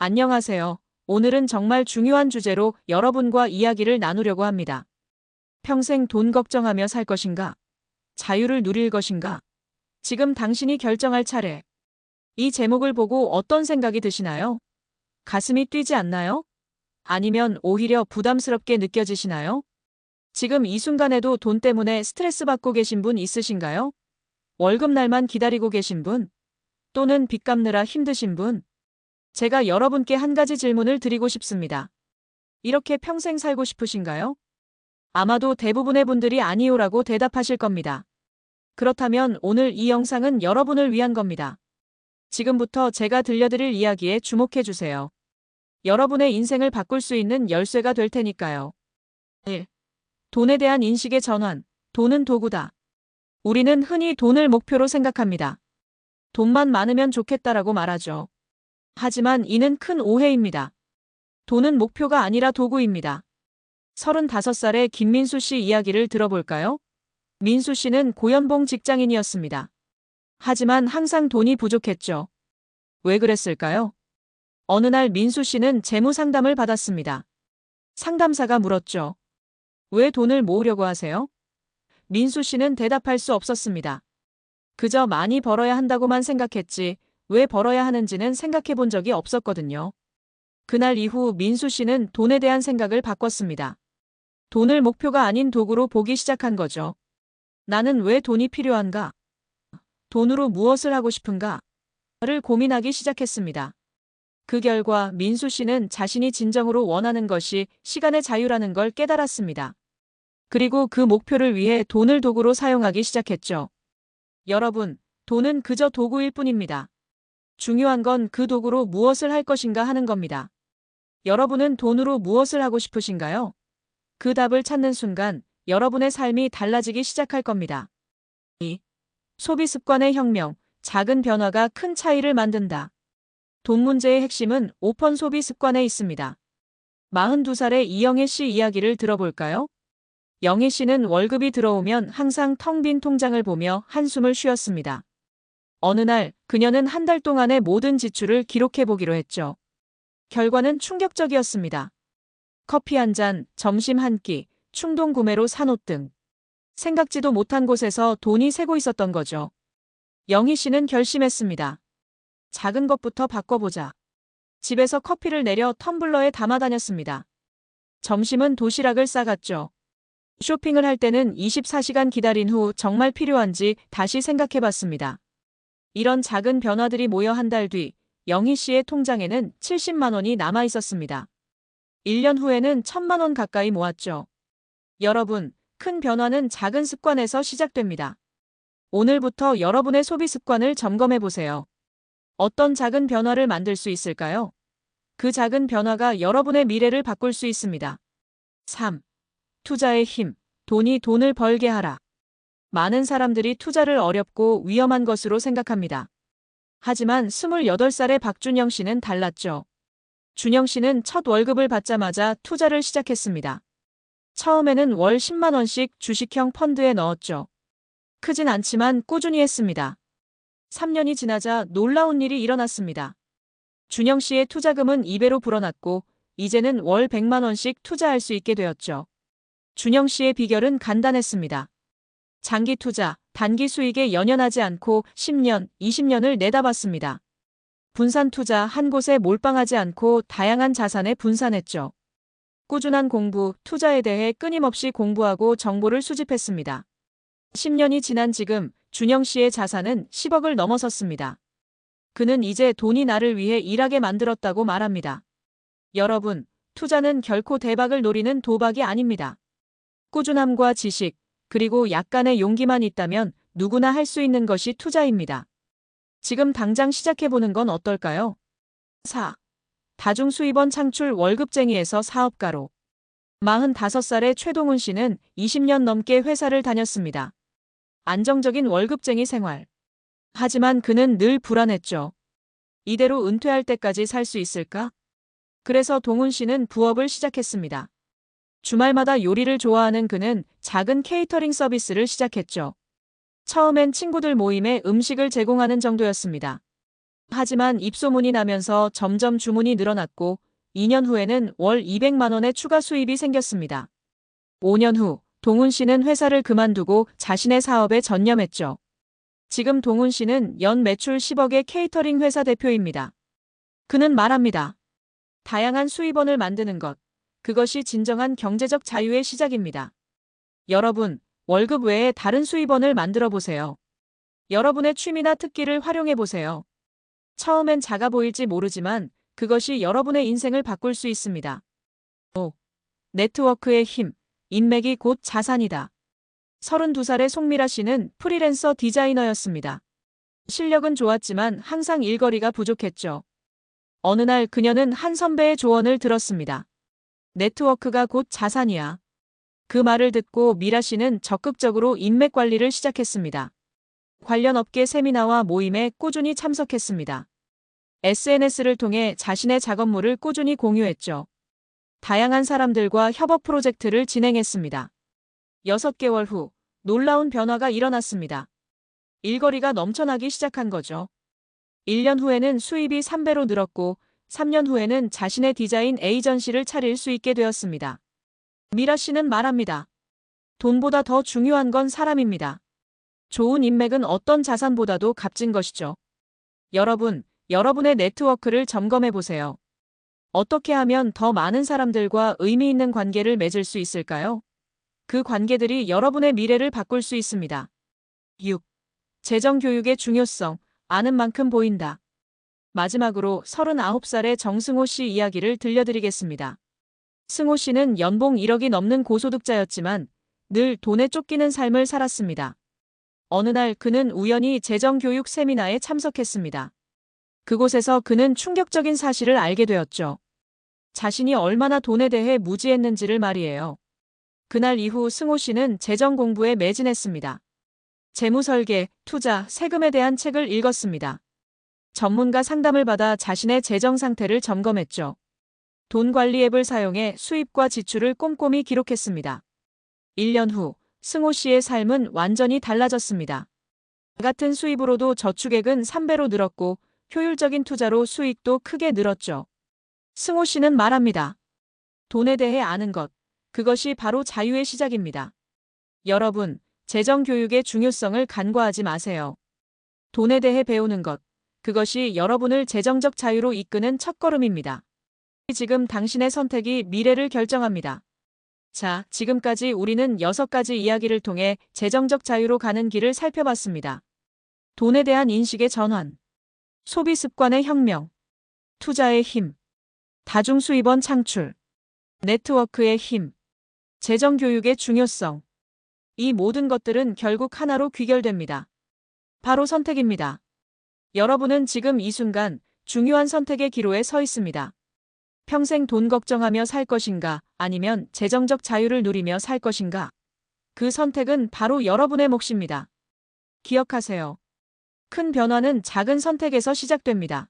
안녕하세요. 오늘은 정말 중요한 주제로 여러분과 이야기를 나누려고 합니다. 평생 돈 걱정하며 살 것인가? 자유를 누릴 것인가? 지금 당신이 결정할 차례. 이 제목을 보고 어떤 생각이 드시나요? 가슴이 뛰지 않나요? 아니면 오히려 부담스럽게 느껴지시나요? 지금 이 순간에도 돈 때문에 스트레스 받고 계신 분 있으신가요? 월급날만 기다리고 계신 분? 또는 빚 갚느라 힘드신 분? 제가 여러분께 한 가지 질문을 드리고 싶습니다. 이렇게 평생 살고 싶으신가요? 아마도 대부분의 분들이 아니요라고 대답하실 겁니다. 그렇다면 오늘 이 영상은 여러분을 위한 겁니다. 지금부터 제가 들려드릴 이야기에 주목해 주세요. 여러분의 인생을 바꿀 수 있는 열쇠가 될 테니까요. 1. 돈에 대한 인식의 전환. 돈은 도구다. 우리는 흔히 돈을 목표로 생각합니다. 돈만 많으면 좋겠다라고 말하죠. 하지만 이는 큰 오해입니다. 돈은 목표가 아니라 도구입니다. 35살의 김민수 씨 이야기를 들어볼까요? 민수 씨는 고연봉 직장인이었습니다. 하지만 항상 돈이 부족했죠. 왜 그랬을까요? 어느 날 민수 씨는 재무 상담을 받았습니다. 상담사가 물었죠. 왜 돈을 모으려고 하세요? 민수 씨는 대답할 수 없었습니다. 그저 많이 벌어야 한다고만 생각했지 왜 벌어야 하는지는 생각해 본 적이 없었거든요. 그날 이후 민수 씨는 돈에 대한 생각을 바꿨습니다. 돈을 목표가 아닌 도구로 보기 시작한 거죠. 나는 왜 돈이 필요한가? 돈으로 무엇을 하고 싶은가? 를 고민하기 시작했습니다. 그 결과 민수 씨는 자신이 진정으로 원하는 것이 시간의 자유라는 걸 깨달았습니다. 그리고 그 목표를 위해 돈을 도구로 사용하기 시작했죠. 여러분, 돈은 그저 도구일 뿐입니다. 중요한 건 그 도구로 무엇을 할 것인가 하는 겁니다. 여러분은 돈으로 무엇을 하고 싶으신가요? 그 답을 찾는 순간 여러분의 삶이 달라지기 시작할 겁니다. 2. 소비 습관의 혁명. 작은 변화가 큰 차이를 만든다. 돈 문제의 핵심은 오펀 소비 습관에 있습니다. 42살의 이영애 씨 이야기를 들어볼까요? 영애 씨는 월급이 들어오면 항상 텅 빈 통장을 보며 한숨을 쉬었습니다. 어느 날 그녀는 한 달 동안의 모든 지출을 기록해 보기로 했죠. 결과는 충격적이었습니다. 커피 한 잔, 점심 한 끼, 충동 구매로 산 옷 등. 생각지도 못한 곳에서 돈이 새고 있었던 거죠. 영희 씨는 결심했습니다. 작은 것부터 바꿔보자. 집에서 커피를 내려 텀블러에 담아 다녔습니다. 점심은 도시락을 싸갔죠. 쇼핑을 할 때는 24시간 기다린 후 정말 필요한지 다시 생각해 봤습니다. 이런 작은 변화들이 모여 한 달 뒤 영희 씨의 통장에는 70만 원이 남아 있었습니다. 1년 후에는 1000만 원 가까이 모았죠. 여러분, 큰 변화는 작은 습관에서 시작됩니다. 오늘부터 여러분의 소비 습관을 점검해 보세요. 어떤 작은 변화를 만들 수 있을까요? 그 작은 변화가 여러분의 미래를 바꿀 수 있습니다. 3. 투자의 힘. 돈이 돈을 벌게 하라. 많은 사람들이 투자를 어렵고 위험한 것으로 생각합니다. 하지만 28살의 박준영 씨는 달랐죠. 준영 씨는 첫 월급을 받자마자 투자를 시작했습니다. 처음에는 월 10만 원씩 주식형 펀드에 넣었죠. 크진 않지만 꾸준히 했습니다. 3년이 지나자 놀라운 일이 일어났습니다. 준영 씨의 투자금은 2배로 불어났고 이제는 월 100만 원씩 투자할 수 있게 되었죠. 준영 씨의 비결은 간단했습니다. 장기 투자, 단기 수익에 연연하지 않고 10년, 20년을 내다봤습니다. 분산 투자 한 곳에 몰빵하지 않고 다양한 자산에 분산했죠. 꾸준한 공부, 투자에 대해 끊임없이 공부하고 정보를 수집했습니다. 10년이 지난 지금 준영 씨의 자산은 10억을 넘어섰습니다. 그는 이제 돈이 나를 위해 일하게 만들었다고 말합니다. 여러분, 투자는 결코 대박을 노리는 도박이 아닙니다. 꾸준함과 지식, 그리고 약간의 용기만 있다면 누구나 할 수 있는 것이 투자입니다. 지금 당장 시작해보는 건 어떨까요? 4. 다중수입원 창출 월급쟁이에서 사업가로. 45살의 최동훈 씨는 20년 넘게 회사를 다녔습니다. 안정적인 월급쟁이 생활. 하지만 그는 늘 불안했죠. 이대로 은퇴할 때까지 살 수 있을까? 그래서 동훈 씨는 부업을 시작했습니다. 주말마다 요리를 좋아하는 그는 작은 케이터링 서비스를 시작했죠. 처음엔 친구들 모임에 음식을 제공하는 정도였습니다. 하지만 입소문이 나면서 점점 주문이 늘어났고 2년 후에는 월 200만 원의 추가 수입이 생겼습니다. 5년 후 동훈 씨는 회사를 그만두고 자신의 사업에 전념했죠. 지금 동훈 씨는 연 매출 10억의 케이터링 회사 대표입니다. 그는 말합니다. 다양한 수입원을 만드는 것, 그것이 진정한 경제적 자유의 시작입니다. 여러분, 월급 외에 다른 수입원을 만들어 보세요. 여러분의 취미나 특기를 활용해 보세요. 처음엔 작아 보일지 모르지만 그것이 여러분의 인생을 바꿀 수 있습니다. 5. 네트워크의 힘, 인맥이 곧 자산이다. 32살의 송미라 씨는 프리랜서 디자이너였습니다. 실력은 좋았지만 항상 일거리가 부족했죠. 어느 날 그녀는 한 선배의 조언을 들었습니다. 네트워크가 곧 자산이야. 그 말을 듣고 미라 씨는 적극적으로 인맥 관리를 시작했습니다. 관련 업계 세미나와 모임에 꾸준히 참석했습니다. SNS를 통해 자신의 작업물을 꾸준히 공유했죠. 다양한 사람들과 협업 프로젝트를 진행했습니다. 6개월 후 놀라운 변화가 일어났습니다. 일거리가 넘쳐나기 시작한 거죠. 1년 후에는 수입이 3배로 늘었고 3년 후에는 자신의 디자인 에이전시를 차릴 수 있게 되었습니다. 미라 씨는 말합니다. 돈보다 더 중요한 건 사람입니다. 좋은 인맥은 어떤 자산보다도 값진 것이죠. 여러분, 여러분의 네트워크를 점검해 보세요. 어떻게 하면 더 많은 사람들과 의미 있는 관계를 맺을 수 있을까요? 그 관계들이 여러분의 미래를 바꿀 수 있습니다. 6. 재정교육의 중요성, 아는 만큼 보인다. 마지막으로 39살의 정승호 씨 이야기를 들려드리겠습니다. 승호 씨는 연봉 1억이 넘는 고소득자였지만 늘 돈에 쫓기는 삶을 살았습니다. 어느 날 그는 우연히 재정교육 세미나에 참석했습니다. 그곳에서 그는 충격적인 사실을 알게 되었죠. 자신이 얼마나 돈에 대해 무지했는지를 말이에요. 그날 이후 승호 씨는 재정 공부에 매진했습니다. 재무설계, 투자, 세금에 대한 책을 읽었습니다. 전문가 상담을 받아 자신의 재정 상태를 점검했죠. 돈 관리 앱을 사용해 수입과 지출을 꼼꼼히 기록했습니다. 1년 후 승호 씨의 삶은 완전히 달라졌습니다. 같은 수입으로도 저축액은 3배로 늘었고 효율적인 투자로 수익도 크게 늘었죠. 승호 씨는 말합니다. 돈에 대해 아는 것, 그것이 바로 자유의 시작입니다. 여러분, 재정 교육의 중요성을 간과하지 마세요. 돈에 대해 배우는 것, 그것이 여러분을 재정적 자유로 이끄는 첫걸음입니다. 지금 당신의 선택이 미래를 결정합니다. 자, 지금까지 우리는 6가지 이야기를 통해 재정적 자유로 가는 길을 살펴봤습니다. 돈에 대한 인식의 전환, 소비 습관의 혁명, 투자의 힘, 다중수입원 창출, 네트워크의 힘, 재정교육의 중요성. 이 모든 것들은 결국 하나로 귀결됩니다. 바로 선택입니다. 여러분은 지금 이 순간 중요한 선택의 기로에 서 있습니다. 평생 돈 걱정하며 살 것인가, 아니면 재정적 자유를 누리며 살 것인가? 그 선택은 바로 여러분의 몫입니다. 기억하세요. 큰 변화는 작은 선택에서 시작됩니다.